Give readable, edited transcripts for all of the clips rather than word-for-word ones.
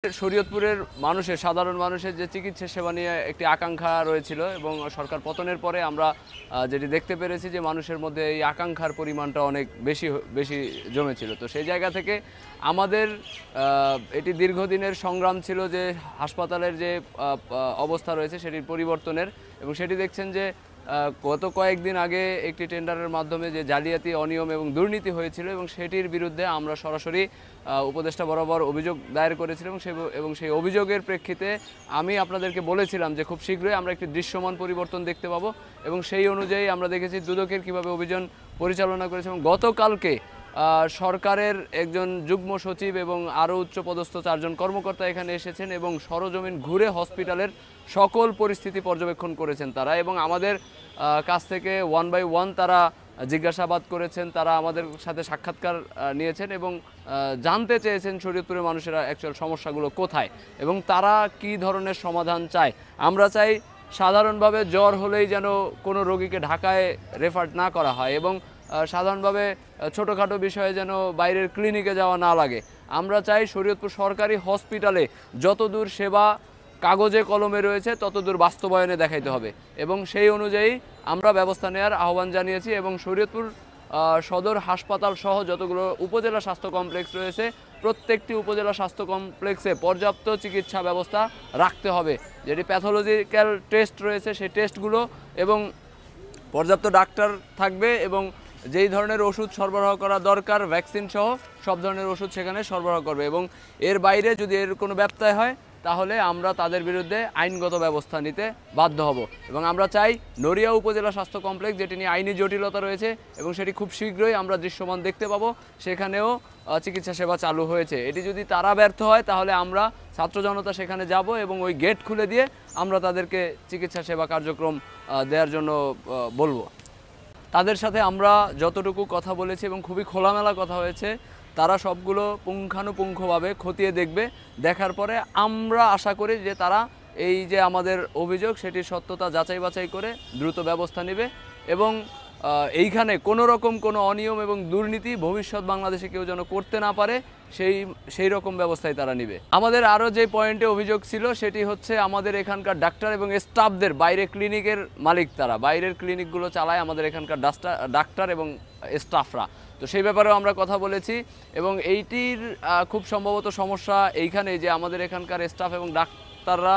শরীয়তপুরের সাধারণ মানুষের যে চিকিৎসা সেবা নিয়ে একটি আকাঙ্ক্ষা রয়েছিল এবং সরকার পতনের পরে আমরা যেটি দেখতে পেরেছি যে মানুষের মধ্যে এই আকাঙ্ক্ষার পরিমাণটা অনেক বেশি জমেছিল। তো সেই জায়গা থেকে আমাদের এটি দীর্ঘদিনের সংগ্রাম ছিল যে হাসপাতালের যে অবস্থা রয়েছে সেটির পরিবর্তনের, এবং সেটি দেখছেন যে গত কয়েকদিন আগে একটি টেন্ডারের মাধ্যমে যে জালিয়াতি, অনিয়ম এবং দুর্নীতি হয়েছিল এবং সেটির বিরুদ্ধে আমরা সরাসরি উপদেষ্টা বরাবর অভিযোগ দায়ের করেছিলাম এবং সেই অভিযোগের প্রেক্ষিতে আমি আপনাদেরকে বলেছিলাম যে খুব শীঘ্রই আমরা একটি দৃশ্যমান পরিবর্তন দেখতে পাবো, এবং সেই অনুযায়ী আমরা দেখেছি দুদকের কীভাবে অভিযান পরিচালনা করেছে। এবং গতকালকে সরকারের একজন যুগ্ম সচিব এবং আরও উচ্চপদস্থ 4 জন কর্মকর্তা এখানে এসেছেন এবং সরজমিন ঘুরে হসপিটালের সকল পরিস্থিতি পর্যবেক্ষণ করেছেন তারা, এবং আমাদের কাছ থেকে 1 by 1 তারা জিজ্ঞাসাবাদ করেছেন, তারা আমাদের সাথে সাক্ষাৎকার নিয়েছেন এবং জানতে চেয়েছেন শরীয়তপুরের মানুষেরা অ্যাকচুয়াল সমস্যাগুলো কোথায় এবং তারা কী ধরনের সমাধান চায়। আমরা চাই সাধারণভাবে জ্বর হলেই যেন কোনো রোগীকে ঢাকায় রেফার না করা হয় এবং সাধারণভাবে ছোটোখাটো বিষয়ে যেন বাইরের ক্লিনিকে যাওয়া না লাগে। আমরা চাই শরীয়তপুর সরকারি হসপিটালে যতদূর সেবা কাগজে কলমে রয়েছে ততদূর বাস্তবায়নে দেখাইতে হবে, এবং সেই অনুযায়ী আমরা ব্যবস্থা নেওয়ার আহ্বান জানিয়েছি। এবং শরীয়তপুর সদর হাসপাতাল সহ যতগুলো উপজেলা স্বাস্থ্য কমপ্লেক্স রয়েছে প্রত্যেকটি উপজেলা স্বাস্থ্য কমপ্লেক্সে পর্যাপ্ত চিকিৎসা ব্যবস্থা রাখতে হবে, যেটি প্যাথোলজিক্যাল টেস্ট রয়েছে সেই টেস্টগুলো, এবং পর্যাপ্ত ডাক্তার থাকবে এবং যেই ধরনের ওষুধ সরবরাহ করা দরকার ভ্যাকসিন সহ সব ধরনের ওষুধ সেখানে সরবরাহ করবে, এবং এর বাইরে যদি এর কোনো ব্যত্যয় হয় তাহলে আমরা তাদের বিরুদ্ধে আইনগত ব্যবস্থা নিতে বাধ্য হব। এবং আমরা চাই নড়িয়া উপজেলা স্বাস্থ্য কমপ্লেক্স, যেটি নিয়ে আইনি জটিলতা রয়েছে এবং সেটি খুব শীঘ্রই আমরা দৃশ্যমান দেখতে পাবো, সেখানেও চিকিৎসা সেবা চালু হয়েছে। এটি যদি তারা ব্যর্থ হয় তাহলে আমরা ছাত্র জনতা সেখানে যাব এবং ওই গেট খুলে দিয়ে আমরা তাদেরকে চিকিৎসা সেবা কার্যক্রম দেওয়ার জন্য বলবো। তাদের সাথে আমরা যতটুকু কথা বলেছি এবং খুবই খোলামেলা কথা হয়েছে, তারা সবগুলো পুঙ্খানুপুঙ্খভাবে খতিয়ে দেখবে, দেখার পরে আমরা আশা করি যে তারা এই যে আমাদের অভিযোগ সেটির সত্যতা যাচাই বাছাই করে দ্রুত ব্যবস্থা নেবে এবং এইখানে কোনো রকম কোনো অনিয়ম এবং দুর্নীতি ভবিষ্যৎ বাংলাদেশে কেউ যেন করতে না পারে সেই রকম ব্যবস্থাই তারা নেবে। আমাদের আরও যে পয়েন্টে অভিযোগ ছিল সেটি হচ্ছে আমাদের এখানকার ডাক্তার এবং স্টাফদের, বাইরে ক্লিনিকের মালিক তারা, বাইরের ক্লিনিকগুলো চালায় আমাদের এখানকার ডাক্তার এবং স্টাফরা। তো সেই ব্যাপারেও আমরা কথা বলেছি এবং এইটির খুব সম্ভবত সমস্যা এইখানে যে আমাদের এখানকার স্টাফ এবং ডাক্তাররা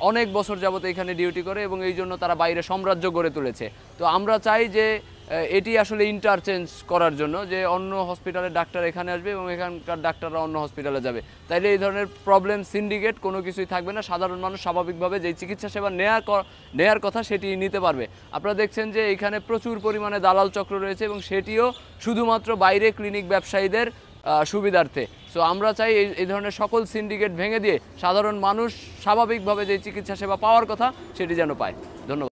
অনেক বছর যাবত এখানে ডিউটি করে এবং এই জন্য তারা বাইরে সাম্রাজ্য গড়ে তুলেছে। তো আমরা চাই যে এটি আসলে ইন্টারচেঞ্জ করার জন্য, যে অন্য হসপিটালের ডাক্তার এখানে আসবে এবং এখানকার ডাক্তাররা অন্য হসপিটালে যাবে, তাইলে এই ধরনের প্রবলেম, সিন্ডিকেট কোনো কিছুই থাকবে না। সাধারণ মানুষ স্বাভাবিকভাবে যেই চিকিৎসা সেবা নেয়ার কথা সেটি নিতে পারবে। আপনারা দেখছেন যে এখানে প্রচুর পরিমাণে দালাল চক্র রয়েছে এবং সেটিও শুধুমাত্র বাইরে ক্লিনিক ব্যবসায়ীদের সুবিধার্থে। সো আমরা চাই এই ধরনের সকল সিন্ডিকেট ভেঙে দিয়ে সাধারণ মানুষ স্বাভাবিকভাবে যে চিকিৎসা সেবা পাওয়ার কথা সেটি যেন পায়। ধন্যবাদ।